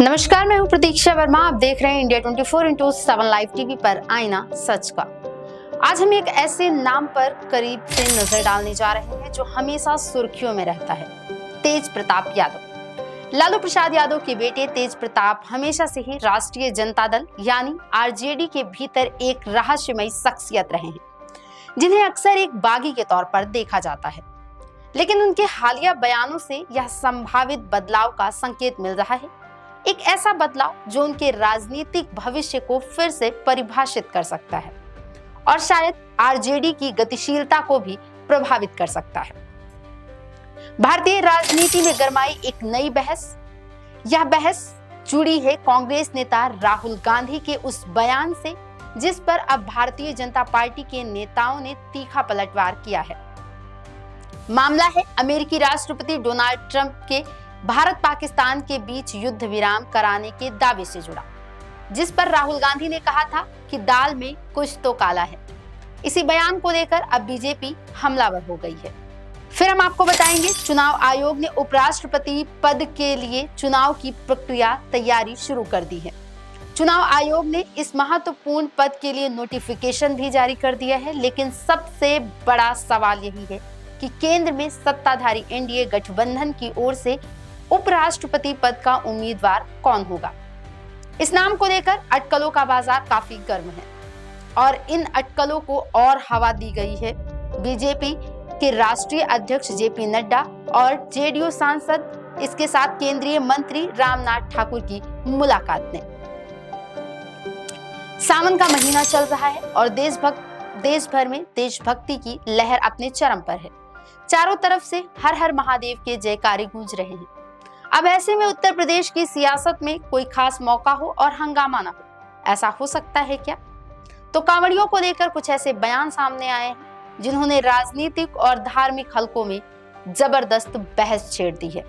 नमस्कार, मैं हूं प्रतीक्षा वर्मा। आप देख रहे हैं इंडिया 24/7 लाइव टीवी पर आईना सच का। आज हम एक ऐसे नाम पर करीब से नजर डालने जा रहे हैं जो हमेशा सुर्खियों में रहता है, तेज प्रताप यादव। लालू प्रसाद यादव के बेटे तेज प्रताप हमेशा से ही राष्ट्रीय जनता दल यानी आरजेडी के भीतर एक रहस्यमयी शख्सियत रहे हैं, जिन्हें अक्सर एक बागी के तौर पर देखा जाता है। लेकिन उनके हालिया बयानों से यह संभावित बदलाव का संकेत मिल रहा है, एक ऐसा बदलाव जो उनके राजनीतिक भविष्य को फिर से परिभाषित कर सकता है और शायद आरजेडी की गतिशीलता को भी प्रभावित कर सकता है। भारतीय राजनीति में गरमाई एक नई बहस। यह बहस जुड़ी है कांग्रेस नेता राहुल गांधी के उस बयान से, जिस पर अब भारतीय जनता पार्टी के नेताओं ने तीखा पलटवार किया है। मामला है अमेरिकी राष्ट्रपति डोनाल्ड ट्रंप के भारत पाकिस्तान के बीच युद्ध विराम कराने के दावे से जुड़ा, जिस पर राहुल गांधी ने कहा था कि दाल में कुछ तो काला है। इसी बयान को लेकर अब बीजेपी हमलावर हो गई है। फिर हम आपको बताएंगे, चुनाव आयोग ने उपराष्ट्रपति पद के लिए चुनाव की प्रक्रिया तैयारी शुरू कर दी है। चुनाव आयोग ने इस महत्वपूर्ण पद के लिए नोटिफिकेशन भी जारी कर दिया है, लेकिन सबसे बड़ा सवाल यही है कि केंद्र में सत्ताधारी एनडीए गठबंधन की ओर से उपराष्ट्रपति पद का उम्मीदवार कौन होगा। इस नाम को लेकर अटकलों का बाजार काफी गर्म है और इन अटकलों को और हवा दी गई है बीजेपी के राष्ट्रीय अध्यक्ष जेपी नड्डा और जेडीयू सांसद, इसके साथ केंद्रीय मंत्री रामनाथ ठाकुर की मुलाकात ने। सावन का महीना चल रहा है और देश भर में देशभक्ति की लहर अपने चरम पर है। चारों तरफ से हर हर महादेव के जयकारे गूंज रहे हैं। अब ऐसे में उत्तर प्रदेश की सियासत में कोई खास मौका हो और हंगामा ना हो, ऐसा हो सकता है क्या? तो कांवड़ियों को लेकर कुछ ऐसे बयान सामने आए हैं जिन्होंने राजनीतिक और धार्मिक हलकों में जबरदस्त बहस छेड़ दी है।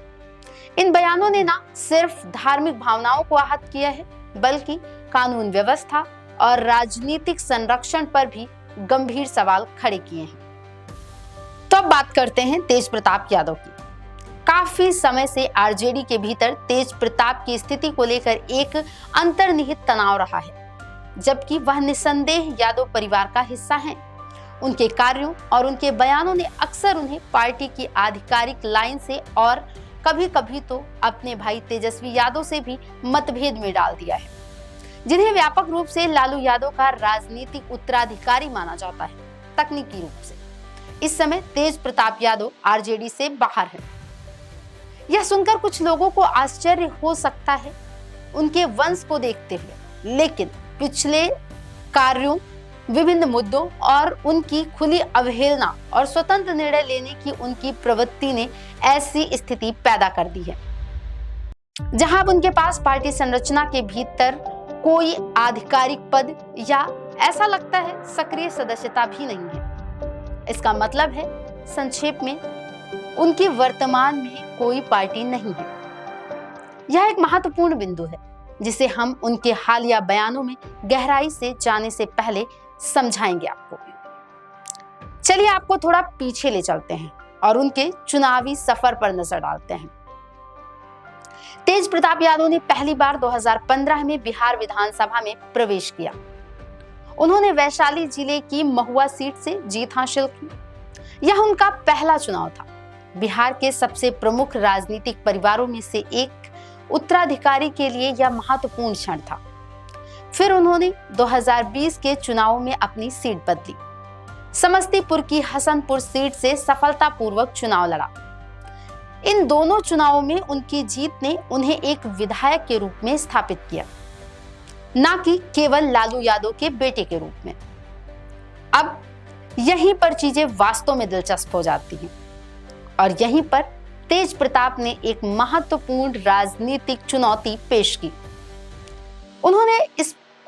इन बयानों ने ना सिर्फ धार्मिक भावनाओं को आहत किया है, बल्कि कानून व्यवस्था और राजनीतिक संरक्षण पर भी गंभीर सवाल खड़े किए हैं। तो अब बात करते हैं तेज प्रताप यादव की। काफी समय से आरजेडी के भीतर तेज प्रताप की स्थिति को लेकर एक अंतर्निहित तनाव रहा है, जबकि वह निसंदेह यादव परिवार का हिस्सा हैं। उनके कार्यों और उनके बयानों ने अक्सर उन्हें पार्टी की आधिकारिक लाइन से और कभी-कभी तो अपने भाई तेजस्वी यादव से भी मतभेद में डाल दिया है, जिन्हें व्यापक रूप से लालू यादव का राजनीतिक उत्तराधिकारी माना जाता है। तकनीकी रूप से इस समय तेज प्रताप यादव आरजेडी से बाहर है। यह सुनकर कुछ लोगों को आश्चर्य हो सकता है उनके वंश को देखते हुए, लेकिन पिछले कार्यों, विभिन्न मुद्दों और उनकी खुली अवहेलना और स्वतंत्र निर्णय लेने की उनकी प्रवृत्ति ने ऐसी स्थिति पैदा कर दी है जहां अब उनके पास पार्टी संरचना के भीतर कोई आधिकारिक पद या ऐसा लगता है सक्रिय सदस्यता भी नहीं है। इसका मतलब है, संक्षेप में, उनकी वर्तमान में कोई पार्टी नहीं है। यह एक महत्वपूर्ण बिंदु है जिसे हम उनके हालिया बयानों में गहराई से जाने से पहले समझाएंगे आपको। चलिए आपको थोड़ा पीछे ले चलते हैं और उनके चुनावी सफर पर नजर डालते हैं। तेज प्रताप यादव ने पहली बार 2015 में बिहार विधानसभा में प्रवेश किया। उन्होंने वैशाली जिले की महुआ सीट से जीत हासिल की। यह उनका पहला चुनाव था। बिहार के सबसे प्रमुख राजनीतिक परिवारों में से एक उत्तराधिकारी के लिए यह महत्वपूर्ण क्षण था। फिर उन्होंने 2020 के चुनाव में अपनी सीट बदली। समस्तीपुर की हसनपुर सीट से सफलतापूर्वक चुनाव लड़ा। इन दोनों चुनावों में उनकी जीत ने उन्हें एक विधायक के रूप में स्थापित किया, न कि केवल लालू यादव के बेटे के रूप में। अब यहीं पर चीजें वास्तव में दिलचस्प हो जाती हैं और यहीं पर तेज प्रताप ने एक महत्वपूर्ण राजनीतिक चुनौती पेश की। उन्होंने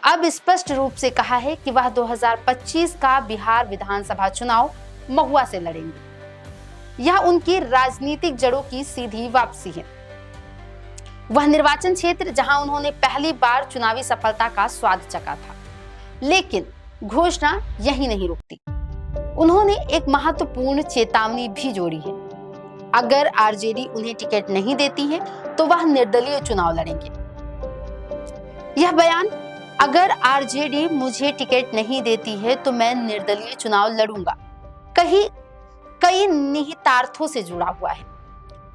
अब स्पष्ट रूप से कहा है कि वह 2025 का बिहार विधानसभा चुनाव महुआ से लड़ेंगे। यह उनकी राजनीतिक जड़ों की सीधी वापसी है। वह निर्वाचन क्षेत्र जहां उन्होंने पहली बार चुनावी सफलता का स्वाद चखा था। लेकिन घोषणा यही नहीं रुकती। उन्होंने एक महत्वपूर्ण चेतावनी भी जोड़ी है। अगर आरजेडी उन्हें टिकट नहीं देती है तो वह निर्दलीय चुनाव लड़ेंगे। यह बयान, अगर आरजेडी मुझे टिकट नहीं देती है तो मैं निर्दलीय चुनाव लड़ूंगा, कई निहितार्थों से जुड़ा हुआ है।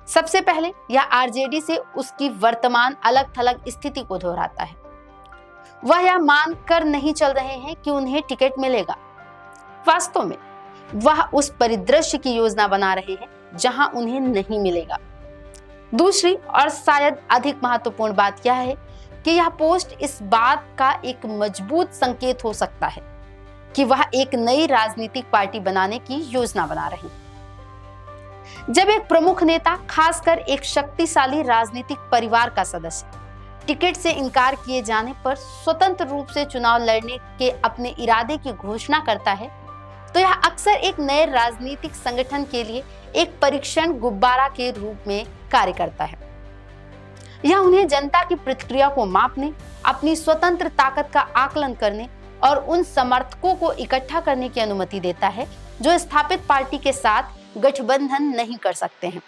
सबसे पहले यह आरजेडी से उसकी वर्तमान अलग थलग स्थिति को दोहराता है। वह यह मानकर नहीं चल रहे हैं कि उन्हें टिकट मिलेगा। वास्तव में वह उस परिदृश्य की योजना बना रहे हैं जहां उन्हें नहीं मिलेगा। दूसरी और शायद अधिक महत्वपूर्ण बात यह है कि यह पोस्ट इस बात का एक मजबूत संकेत हो सकता है कि वह एक नई राजनीतिक पार्टी बनाने की योजना बना रहे हैं। जब एक प्रमुख नेता, खासकर एक शक्तिशाली राजनीतिक परिवार का सदस्य, टिकट से इनकार किए जाने पर स्वतंत्र रूप से चुनाव लड़ने के अपने इरादे की घोषणा करता है, तो यह अक्सर एक नए राजनीतिक संगठन के लिए एक परीक्षण गुब्बारा के रूप में कार्य करता है। यह उन्हें जनता की प्रतिक्रिया को मापने, अपनी स्वतंत्र ताकत का आकलन करने और उन समर्थकों को इकट्ठा करने की अनुमति देता है जो स्थापित पार्टी के साथ गठबंधन नहीं कर सकते हैं।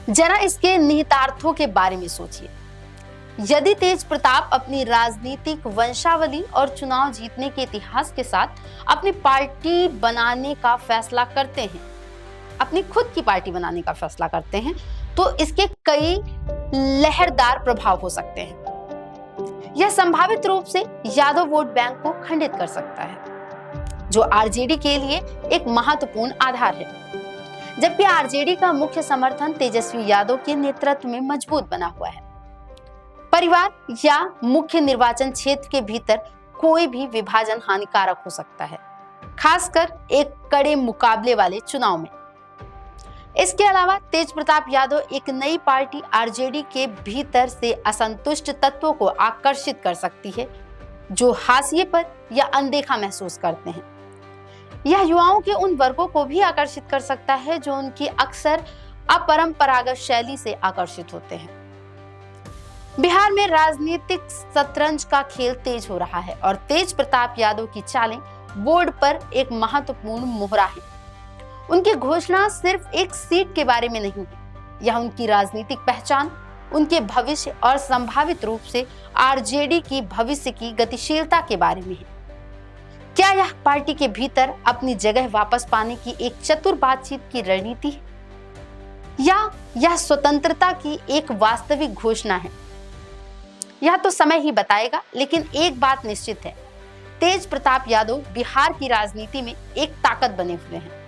जरा इसके निहितार्थों के बारे में सोचिए। यदि तेज प्रताप अपनी राजनीतिक वंशावली और चुनाव जीतने के इतिहास के साथ अपनी पार्टी बनाने का फैसला करते हैं, अपनी खुद की पार्टी बनाने का फैसला करते हैं, तो इसके कई लहरदार प्रभाव हो सकते हैं। यह संभावित रूप से यादव वोट बैंक को खंडित कर सकता है, जो आरजेडी के लिए एक महत्वपूर्ण आधार है, जबकि आरजेडी का मुख्य समर्थन तेजस्वी यादव के नेतृत्व में मजबूत बना हुआ है। परिवार या मुख्य निर्वाचन क्षेत्र के भीतर कोई भी विभाजन हानिकारक हो सकता है, खासकर एक कड़े मुकाबले वाले चुनाव में। इसके अलावा तेज प्रताप यादव एक नई पार्टी आरजेडी के भीतर से असंतुष्ट तत्वों को आकर्षित कर सकती है, जो हाशिए पर या अनदेखा महसूस करते हैं। यह युवाओं के उन वर्गों को भी आकर्षित कर सकता है जो उनकी अक्सर अपरंपरागत शैली से आकर्षित होते हैं। बिहार में राजनीतिक शतरंज का खेल तेज हो रहा है और तेज प्रताप यादव की चालें बोर्ड पर एक महत्वपूर्ण मोहरा है। उनकी घोषणा सिर्फ एक सीट के बारे में नहीं है, यह उनकी राजनीतिक पहचान, उनके भविष्य और संभावित रूप से आरजेडी की भविष्य की गतिशीलता के बारे में है। क्या यह पार्टी के भीतर अपनी जगह वापस पाने की एक चतुर बातचीत की रणनीति है, या यह स्वतंत्रता की एक वास्तविक घोषणा है? यह तो समय ही बताएगा, लेकिन एक बात निश्चित है, तेज प्रताप यादव बिहार की राजनीति में एक ताकत बने हुए हैं।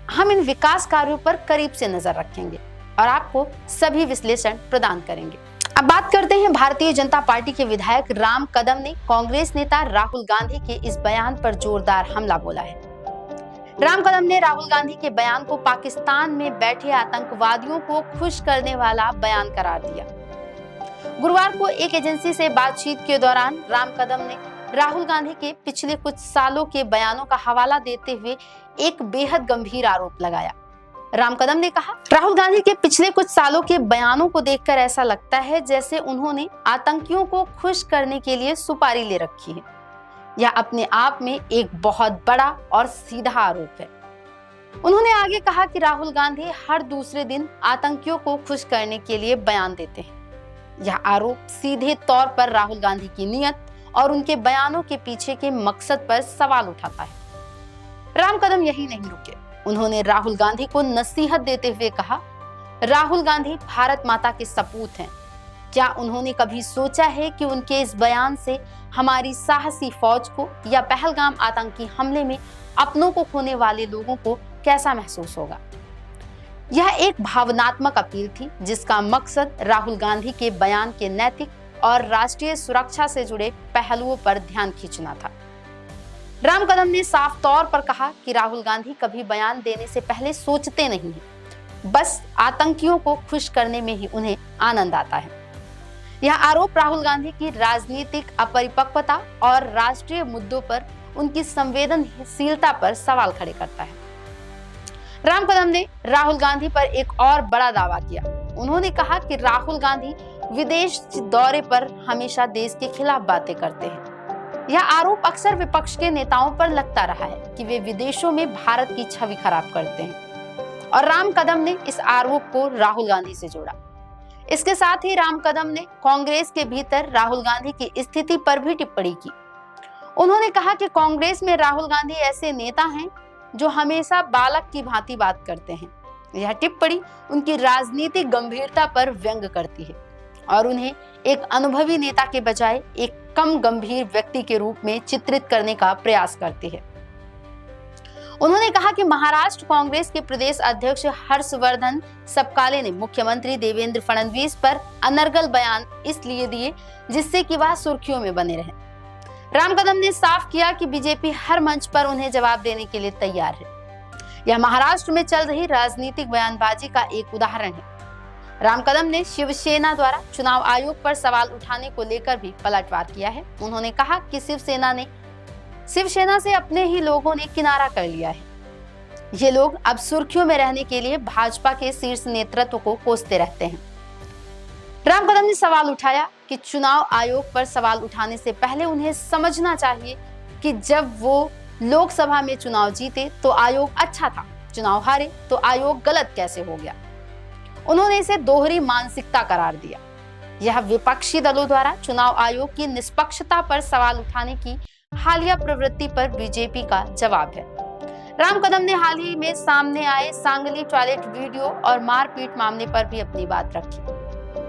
हम इन विकास कार्यों पर करीब से नजर रखेंगे और आपको सभी विश्लेषण प्रदान करेंगे। अब बात करते हैं भारतीय जनता पार्टी के विधायक राम कदम ने कांग्रेस नेता राहुल गांधी के इस बयान पर जोरदार हमला बोला है। राम कदम ने राहुल गांधी के बयान को पाकिस्तान में बैठे आतंकवादियों को खुश करने वाला बयान करार दिया। गुरुवार को एक एजेंसी से बातचीत के दौरान राम कदम ने राहुल गांधी के पिछले कुछ सालों के बयानों का हवाला देते हुए एक बेहद गंभीर आरोप लगाया। राम कदम ने कहा, राहुल गांधी के पिछले कुछ सालों के बयानों को देखकर ऐसा लगता है जैसे उन्होंने आतंकियों को खुश करने के लिए सुपारी ले रखी है। यह अपने आप में एक बहुत बड़ा और सीधा आरोप है। उन्होंने आगे कहा कि राहुल गांधी हर दूसरे दिन आतंकियों को खुश करने के लिए बयान देते हैं। यह आरोप सीधे तौर पर राहुल गांधी की नीयत और उनके बयानों के पीछे के मकसद पर सवाल उठाता है। राम कदम यही नहीं रुके, उन्होंने राहुल गांधी को नसीहत देते हुए कहा, राहुल गांधी भारत माता के सपूत हैं। क्या उन्होंने कभी सोचा है कि उनके इस बयान से हमारी साहसी फौज को या पहलगाम आतंकी हमले में अपनों को खोने वाले लोगों को कैसा महसूस होगा? यह एक भावनात्मक अपील थी जिसका मकसद राहुल गांधी के बयान के नैतिक और राष्ट्रीय सुरक्षा से जुड़े पहलुओं पर ध्यान खींचना था। राम कदम ने साफ तौर पर कहा कि राहुल गांधी कभी बयान देने से पहले सोचते नहीं हैं, बस आतंकियों को खुश करने में ही उन्हें आनंद आता है। यह आरोप राहुल गांधी की राजनीतिक अपरिपक्वता और राष्ट्रीय मुद्दों पर उनकी संवेदनशीलता पर सवाल खड़े करता है। राम कदम ने राहुल गांधी पर एक और बड़ा दावा किया। उन्होंने कहा कि राहुल गांधी विदेश दौरे पर हमेशा देश के खिलाफ बातें करते हैं। यह आरोप अक्सर विपक्ष के नेताओं पर लगता रहा है कि वे विदेशों में भारत की छवि खराब करते हैं, और राम कदम ने इस आरोप को राहुल गांधी से जोड़ा। इसके साथ ही राम कदम ने कांग्रेस के भीतर राहुल गांधी की स्थिति पर भी टिप्पणी की। उन्होंने कहा कि कांग्रेस में राहुल गांधी ऐसे नेता हैं जो हमेशा बालक की भांति बात करते हैं। यह टिप्पणी उनकी राजनीतिक गंभीरता पर व्यंग करती है और उन्हें एक अनुभवी नेता के बजाय एक कम गंभीर व्यक्ति के रूप में चित्रित करने का प्रयास करती है। उन्होंने कहा कि महाराष्ट्र कांग्रेस के प्रदेश अध्यक्ष हर्षवर्धन सबकाले ने मुख्यमंत्री देवेंद्र फडणवीस पर अनर्गल बयान इसलिए दिए जिससे कि वह सुर्खियों में बने रहे। राम कदम ने साफ किया कि बीजेपी हर मंच पर उन्हें जवाब देने के लिए तैयार है। यह महाराष्ट्र में चल रही राजनीतिक बयानबाजी का एक उदाहरण है। राम कदम ने शिवसेना द्वारा चुनाव आयोग पर सवाल उठाने को लेकर भी पलटवार किया है। उन्होंने कहा कि शिवसेना से अपने ही लोगों ने किनारा कर लिया है। ये लोग अब सुर्खियों में रहने के लिए भाजपा के शीर्ष नेतृत्व को कोसते रहते हैं। राम कदम ने सवाल उठाया कि चुनाव आयोग पर सवाल उठाने से पहले उन्हें समझना चाहिए कि जब वो लोकसभा में चुनाव जीते तो आयोग अच्छा था, चुनाव हारे तो आयोग गलत कैसे हो गया। उन्होंने इसे दोहरी मानसिकता करार दिया। यह विपक्षी दलों द्वारा चुनाव आयोग की निष्पक्षता पर सवाल उठाने की हालिया प्रवृत्ति पर बीजेपी का जवाब है। राम कदम ने हाल ही में सामने आए सांगली टॉयलेट वीडियो और मारपीट मामले पर भी अपनी बात रखी।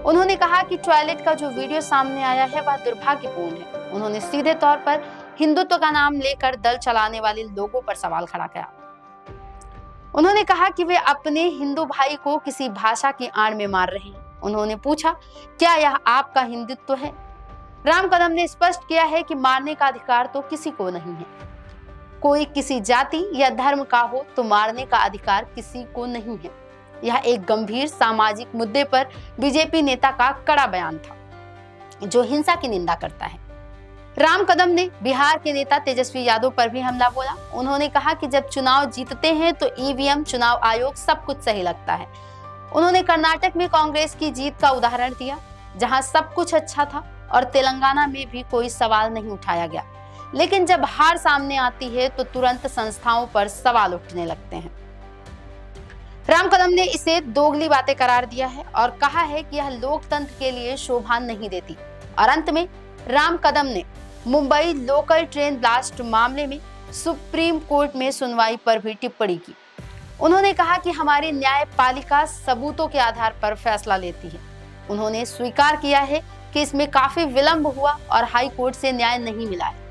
उन्होंने कहा कि टॉयलेट का जो वीडियो सामने आया है वह दुर्भाग्यपूर्ण है। उन्होंने सीधे तौर पर हिंदुत्व का नाम लेकर दल चलाने वाले लोगों पर सवाल खड़ा किया। उन्होंने कहा कि वे अपने हिंदू भाई को किसी भाषा की आड़ में मार रहे हैं। उन्होंने पूछा, क्या यह आपका हिंदुत्व है? राम कदम ने स्पष्ट किया है कि मारने का अधिकार तो किसी को नहीं है। कोई किसी जाति या धर्म का हो तो मारने का अधिकार किसी को नहीं है। यह एक गंभीर सामाजिक मुद्दे पर बीजेपी नेता का कड़ा बयान था जो हिंसा की निंदा करता है। राम कदम ने बिहार के नेता तेजस्वी यादव पर भी हमला बोला। उन्होंने कहा कि जब चुनाव जीतते हैं तो ईवीएम, चुनाव आयोग सब कुछ सही लगता है। उन्होंने कर्नाटक में कांग्रेस की जीत का उदाहरण दिया जहां सब कुछ अच्छा था और तेलंगाना में भी कोई सवाल नहीं उठाया गया, लेकिन जब हार सामने आती है तो तुरंत संस्थाओं पर सवाल उठने लगते हैं। राम कदम ने इसे दोगली बातें करार दिया है और कहा है कि यह लोकतंत्र के लिए शोभा नहीं देती। और अंत में राम कदम ने मुंबई लोकल ट्रेन ब्लास्ट मामले में सुप्रीम कोर्ट में सुनवाई पर भी टिप्पणी की। उन्होंने कहा कि हमारी न्यायपालिका सबूतों के आधार पर फैसला लेती है। उन्होंने स्वीकार किया है कि इसमें काफी विलंब हुआ और हाई कोर्ट से न्याय नहीं मिला है,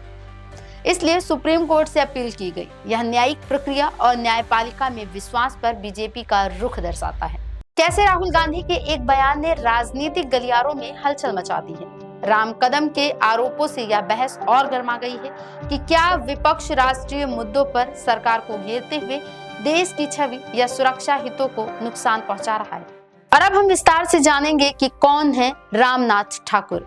इसलिए सुप्रीम कोर्ट से अपील की गई। यह न्यायिक प्रक्रिया और न्यायपालिका में विश्वास पर बीजेपी का रुख दर्शाता है। कैसे राहुल गांधी के एक बयान ने राजनीतिक गलियारों में हलचल मचा दी है। राम कदम के आरोपों से यह बहस और गर्मा गई है कि क्या विपक्ष राष्ट्रीय मुद्दों पर सरकार को घेरते हुए देश की छवि या सुरक्षा हितों को नुकसान पहुंचा रहा है। और अब हम विस्तार से जानेंगे कि कौन है रामनाथ ठाकुर,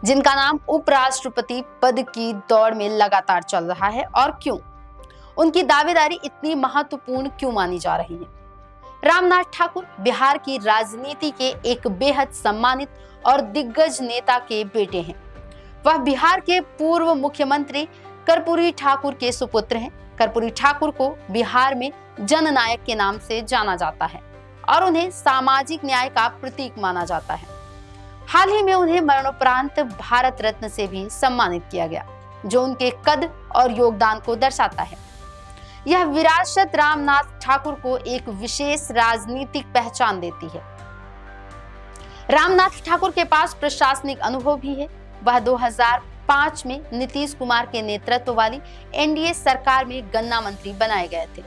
जिनका नाम उपराष्ट्रपति पद की दौड़ में लगातार चल रहा है और क्यों उनकी दावेदारी इतनी महत्वपूर्ण क्यों मानी जा रही है। रामनाथ ठाकुर बिहार की राजनीति के एक बेहद सम्मानित और दिग्गज नेता के बेटे हैं। वह बिहार के पूर्व मुख्यमंत्री कर्पूरी ठाकुर के सुपुत्र हैं। कर्पूरी ठाकुर को बिहार में जननायक के नाम से जाना जाता है और उन्हें सामाजिक न्याय का प्रतीक माना जाता है। हाल ही में उन्हें मरणोपरांत भारत रत्न से भी सम्मानित किया गया, जो उनके कद और योगदान को दर्शाता है। यह विरासत रामनाथ ठाकुर को एक विशेष राजनीतिक पहचान देती है। रामनाथ ठाकुर के पास प्रशासनिक अनुभव भी है। वह 2005 में नीतीश कुमार के नेतृत्व वाली एनडीए सरकार में गन्ना मंत्री बनाए गए थे।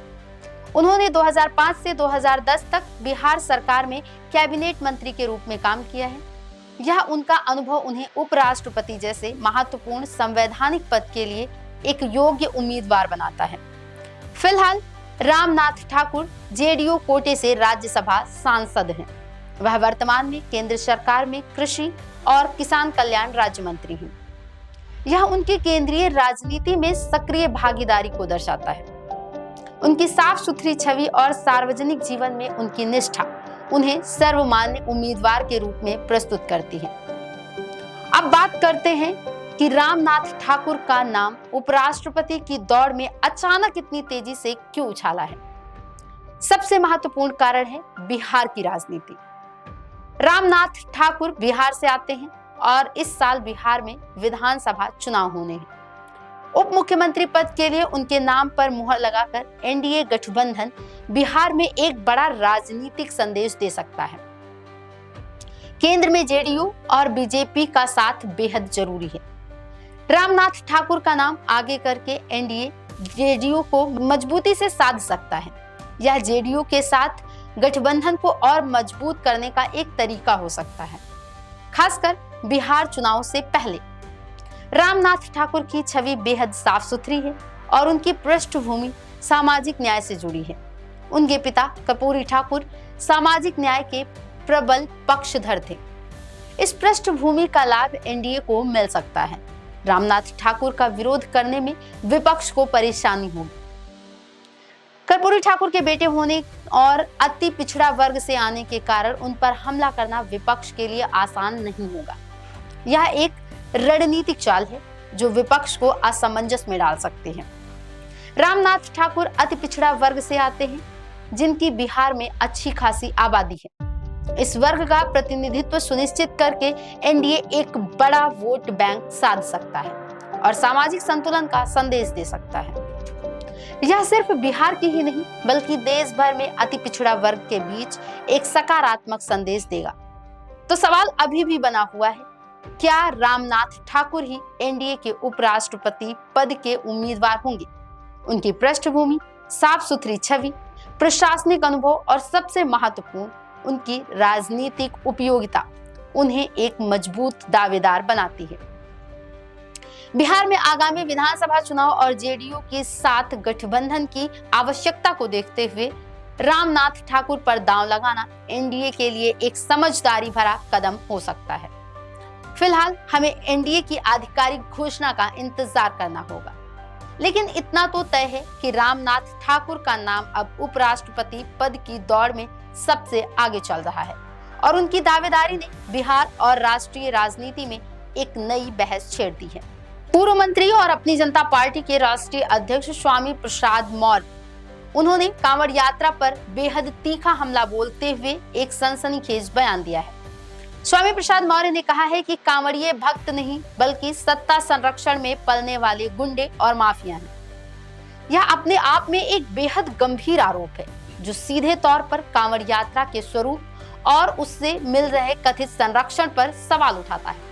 उन्होंने 2005 से 2010 तक बिहार सरकार में कैबिनेट मंत्री के रूप में काम किया है। यह उनका अनुभव उन्हें उपराष्ट्रपति जैसे महत्वपूर्ण संवैधानिक पद के लिए एक योग्य उम्मीदवार बनाता है। फिलहाल रामनाथ ठाकुर जेडीयू कोटे से राज्यसभा सांसद हैं। वह वर्तमान में केंद्र सरकार में कृषि और किसान कल्याण राज्य मंत्री हैं। यह उनकी केंद्रीय राजनीति में सक्रिय भागीदारी को दर्शाता है। उनकी साफ सुथरी छवि और सार्वजनिक जीवन में उनकी निष्ठा उन्हें सर्वमान्य उम्मीदवार के रूप में प्रस्तुत करती है। अब बात करते हैं कि रामनाथ ठाकुर का नाम उपराष्ट्रपति की दौड़ में अचानक इतनी तेजी से क्यों उछाला है। सबसे महत्वपूर्ण कारण है बिहार की राजनीति। रामनाथ ठाकुर बिहार से आते हैं और इस साल बिहार में विधानसभा चुनाव होने हैं। उप मुख्यमंत्री पद के लिए उनके नाम पर मुहर लगाकर एनडीए गठबंधन बिहार में एक बड़ा राजनीतिक संदेश दे सकता है। केंद्र में जेडीयू और बीजेपी का साथ बेहद जरूरी है। रामनाथ ठाकुर का नाम आगे करके एनडीए जेडीयू को मजबूती से साध सकता है। यह जेडीयू के साथ गठबंधन को और मजबूत करने का एक तरीका हो सकता है, खासकर बिहार चुनाव से पहले। रामनाथ ठाकुर की छवि बेहद साफ सुथरी है और उनकी पृष्ठभूमि सामाजिक न्याय से जुड़ी है। उनके पिता कर्पूरी ठाकुर सामाजिक न्याय के प्रबल पक्षधर थे। इस पृष्ठभूमि का लाभ एनडीए को मिल सकता है। रामनाथ ठाकुर का विरोध करने में विपक्ष को परेशानी होगी। कर्पूरी ठाकुर के बेटे होने और अति पिछड़ा वर्ग से आने के कारण उन पर हमला करना विपक्ष के लिए आसान नहीं होगा। यह एक रणनीतिक चाल है जो विपक्ष को असमंजस में डाल सकते हैं। रामनाथ ठाकुर अति पिछड़ा वर्ग से आते हैं, जिनकी बिहार में अच्छी खासी आबादी है। इस वर्ग का प्रतिनिधित्व सुनिश्चित करके एनडीए एक बड़ा वोट बैंक साध सकता है और सामाजिक संतुलन का संदेश दे सकता है। यह सिर्फ बिहार की ही नहीं बल्कि देश भर में अति पिछड़ा वर्ग के बीच एक सकारात्मक संदेश देगा। तो सवाल अभी भी बना हुआ है, क्या रामनाथ ठाकुर ही एनडीए के उपराष्ट्रपति पद के उम्मीदवार होंगे? उनकी पृष्ठभूमि, साफ सुथरी छवि, प्रशासनिक अनुभव और सबसे महत्वपूर्ण उनकी राजनीतिक उपयोगिता उन्हें एक मजबूत दावेदार बनाती है। बिहार में आगामी विधानसभा चुनाव और जेडीयू के साथ गठबंधन की आवश्यकता को देखते हुए रामनाथ ठाकुर पर दांव लगाना एनडीए के लिए एक समझदारी भरा कदम हो सकता है। फिलहाल हमें एनडीए की आधिकारिक घोषणा का इंतजार करना होगा, लेकिन इतना तो तय है कि रामनाथ ठाकुर का नाम अब उपराष्ट्रपति पद की दौड़ में सबसे आगे चल रहा है और उनकी दावेदारी ने बिहार और राष्ट्रीय राजनीति में एक नई बहस छेड़ दी है। पूर्व मंत्री और अपनी जनता पार्टी के राष्ट्रीय अध्यक्ष स्वामी प्रसाद मौर्य, उन्होंने कांवड़ यात्रा पर बेहद तीखा हमला बोलते हुए एक सनसनीखेज बयान दिया है। स्वामी प्रसाद मौर्य ने कहा है कि कांवड़िए भक्त नहीं बल्कि सत्ता संरक्षण में पलने वाले गुंडे और माफिया हैं। यह अपने आप में एक बेहद गंभीर आरोप है जो सीधे तौर पर कांवड़ यात्रा के स्वरूप और उससे मिल रहे कथित संरक्षण पर सवाल उठाता है।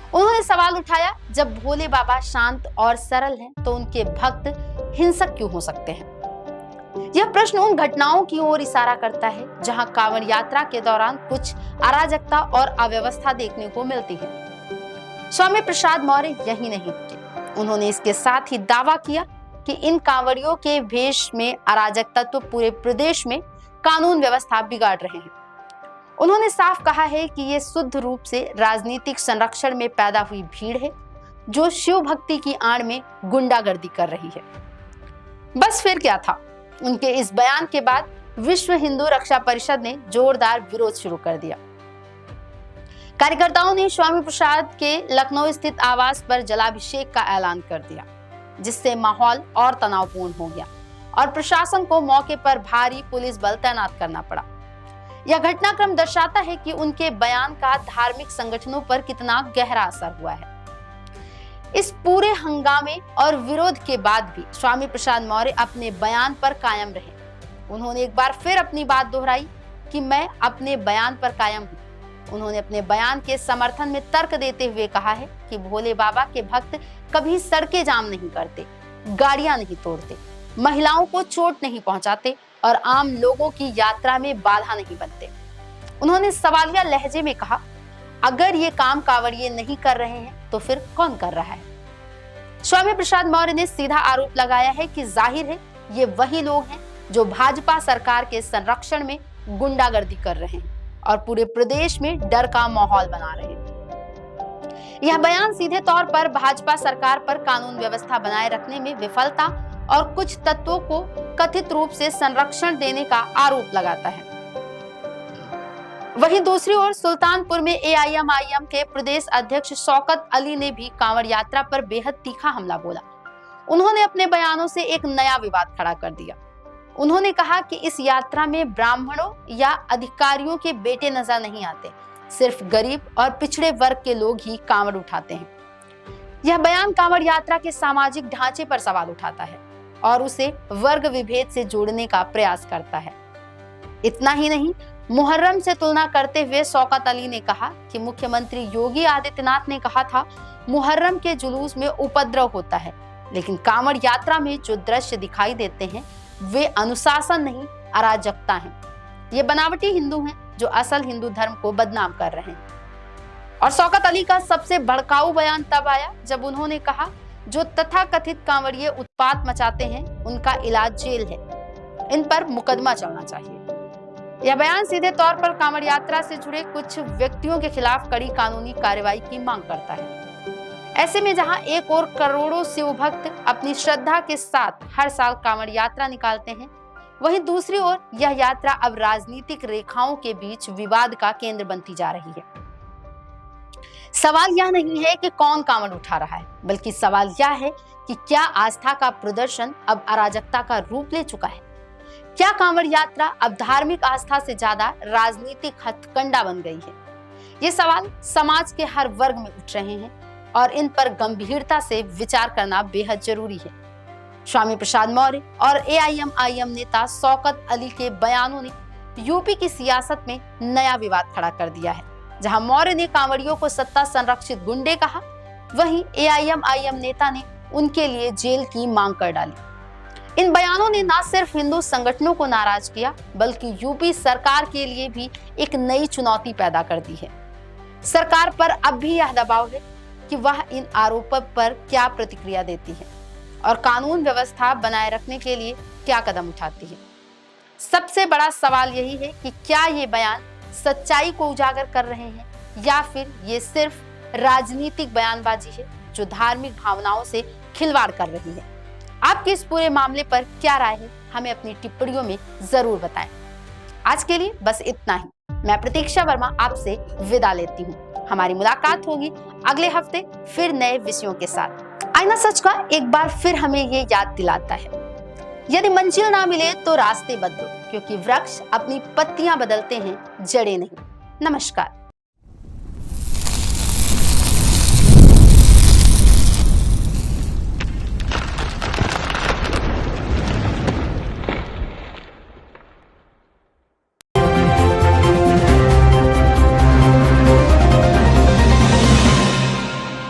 उन्होंने सवाल उठाया, जब भोले बाबा शांत और सरल हैं, तो उनके भक्त हिंसक क्यों हो सकते हैं? यह प्रश्न उन घटनाओं की ओर इशारा करता है जहां कांवड़ यात्रा के दौरान कुछ अराजकता और अव्यवस्था देखने को मिलती है। स्वामी प्रसाद मौर्य यही नहीं रुके, उन्होंने इसके साथ ही दावा किया कि इन कांवड़ियों के भेष में अराजकता तो पूरे प्रदेश में कानून व्यवस्था बिगाड़ रहे हैं। उन्होंने साफ कहा है कि ये शुद्ध रूप से राजनीतिक संरक्षण में पैदा हुई भीड़ है जो शिव भक्ति की आड़ में गुंडागर्दी कर रही है। बस फिर क्या था? उनके इस बयान के बाद विश्व हिंदू रक्षा परिषद ने जोरदार विरोध शुरू कर दिया। कार्यकर्ताओं ने स्वामी प्रसाद के लखनऊ स्थित आवास पर जलाभिषेक का ऐलान कर दिया, जिससे माहौल और तनावपूर्ण हो गया और प्रशासन को मौके पर भारी पुलिस बल तैनात करना पड़ा। यह घटनाक्रम दर्शाता है कि उनके बयान का धार्मिक संगठनों पर कितना गहरा असर हुआ है। इस पूरे हंगामे और विरोध के बाद भी स्वामी प्रसाद मौर्य अपने बयान पर कायम रहे। उन्होंने एक बार फिर अपनी बात दोहराई कि मैं अपने बयान पर कायम हूँ। उन्होंने अपने बयान के समर्थन में तर्क देते हुए कहा है कि भोले बाबा के भक्त कभी सड़कें जाम नहीं करते, गाड़ियां नहीं तोड़ते, महिलाओं को चोट नहीं पहुंचाते और आम लोगों की यात्रा में बाधा नहीं बनते। उन्होंने सवालिया लहजे में कहा, अगर ये काम कांवड़िए नहीं कर रहे हैं तो फिर कौन कर रहा है? स्वामी प्रसाद मौर्य ने सीधा आरोप लगाया है कि जाहिर है ये वही लोग हैं जो भाजपा सरकार के संरक्षण में गुंडागर्दी कर रहे हैं और पूरे प्रदेश में डर का माहौल बना रहे हैं। यह बयान सीधे तौर पर भाजपा सरकार पर कानून व्यवस्था बनाए रखने में विफलता और कुछ तत्वों को कथित रूप से संरक्षण देने का आरोप लगाता है। वहीं दूसरी ओर सुल्तानपुर में एआईएमआईएम के प्रदेश अध्यक्ष शौकत अली ने भी कांवड़ यात्रा पर बेहद तीखा हमला बोला। उन्होंने अपने बयानों से एक नया विवाद खड़ा कर दिया। उन्होंने कहा कि इस यात्रा में ब्राह्मणों या अधिकारियों के बेटे नजर नहीं आते, सिर्फ गरीब और पिछड़े वर्ग के लोग ही कांवड़ उठाते हैं। यह बयान कांवड़ यात्रा के सामाजिक ढांचे पर सवाल उठाता है और उसे वर्ग विभेद से जोड़ने का प्रयास करता है। इतना ही नहीं, मुहर्रम से तुलना करते हुए शौकत अली ने कहा कि मुख्यमंत्री योगी आदित्यनाथ ने कहा था मुहर्रम के जुलूस में उपद्रव होता है, लेकिन कांवड़ यात्रा में जो दृश्य दिखाई देते हैं वे अनुशासन नहीं, अराजकता हैं। ये बनावटी हिंदू हैं जो असल हिंदू धर्म को बदनाम कर रहे हैं। और शौकत अली का सबसे भड़काऊ बयान तब आया जब उन्होंने कहा जो तथाकथित कांवड़िए उत्पात मचाते हैं उनका इलाज जेल है, इन पर मुकदमा चलना चाहिए। यह बयान सीधे तौर पर कांवड़ यात्रा से जुड़े कुछ व्यक्तियों के खिलाफ कड़ी कानूनी कार्रवाई की मांग करता है। ऐसे में जहां एक और करोड़ों शिव भक्त अपनी श्रद्धा के साथ हर साल कांवड़ यात्रा निकालते हैं, वहीं दूसरी ओर यह यात्रा अब राजनीतिक रेखाओं के बीच विवाद का केंद्र बनती जा रही है। सवाल यह नहीं है कि कौन कांवड़ उठा रहा है, बल्कि सवाल यह है कि क्या आस्था का प्रदर्शन अब अराजकता का रूप ले चुका है? क्या कांवड़ यात्रा अब धार्मिक आस्था से ज्यादा राजनीतिक हथकंडा बन गई है? ये सवाल समाज के हर वर्ग में उठ रहे हैं और इन पर गंभीरता से विचार करना बेहद जरूरी है। स्वामी प्रसाद मौर्य और एआईएमआईएम नेता शौकत अली के बयानों ने यूपी की सियासत में नया विवाद खड़ा कर दिया है। जहां मौर्य ने कांवड़ियों को सत्ता संरक्षित गुंडे कहा, वहीं एआईएमआईएम नेता ने उनके लिए जेल की मांग कर डाली। इन बयानों ने न सिर्फ हिंदू संगठनों को नाराज किया, बल्कि यूपी सरकार के लिए भी एक नई चुनौती पैदा कर दी है। सरकार पर अब भी यह दबाव है कि वह इन आरोपों पर क्या प्रतिक्रिया देती है और कानून व्यवस्था बनाए रखने के लिए क्या कदम उठाती है। सबसे बड़ा सवाल यही है कि क्या ये बयान सच्चाई को उजागर कर रहे हैं या फिर ये सिर्फ राजनीतिक बयानबाजी है जो धार्मिक भावनाओं से खिलवाड़ कर रही है। आपकी इस पूरे मामले पर क्या राय है, हमें अपनी टिप्पणियों में जरूर बताएं। आज के लिए बस इतना ही। मैं प्रतीक्षा वर्मा आपसे विदा लेती हूँ। हमारी मुलाकात होगी अगले हफ्ते फिर नए विषयों के साथ। आईना सच का एक बार फिर हमें ये याद दिलाता है, यदि मंजिल ना मिले तो रास्ते बदलो, क्योंकि वृक्ष अपनी पत्तियां बदलते हैं, जड़ें नहीं। नमस्कार।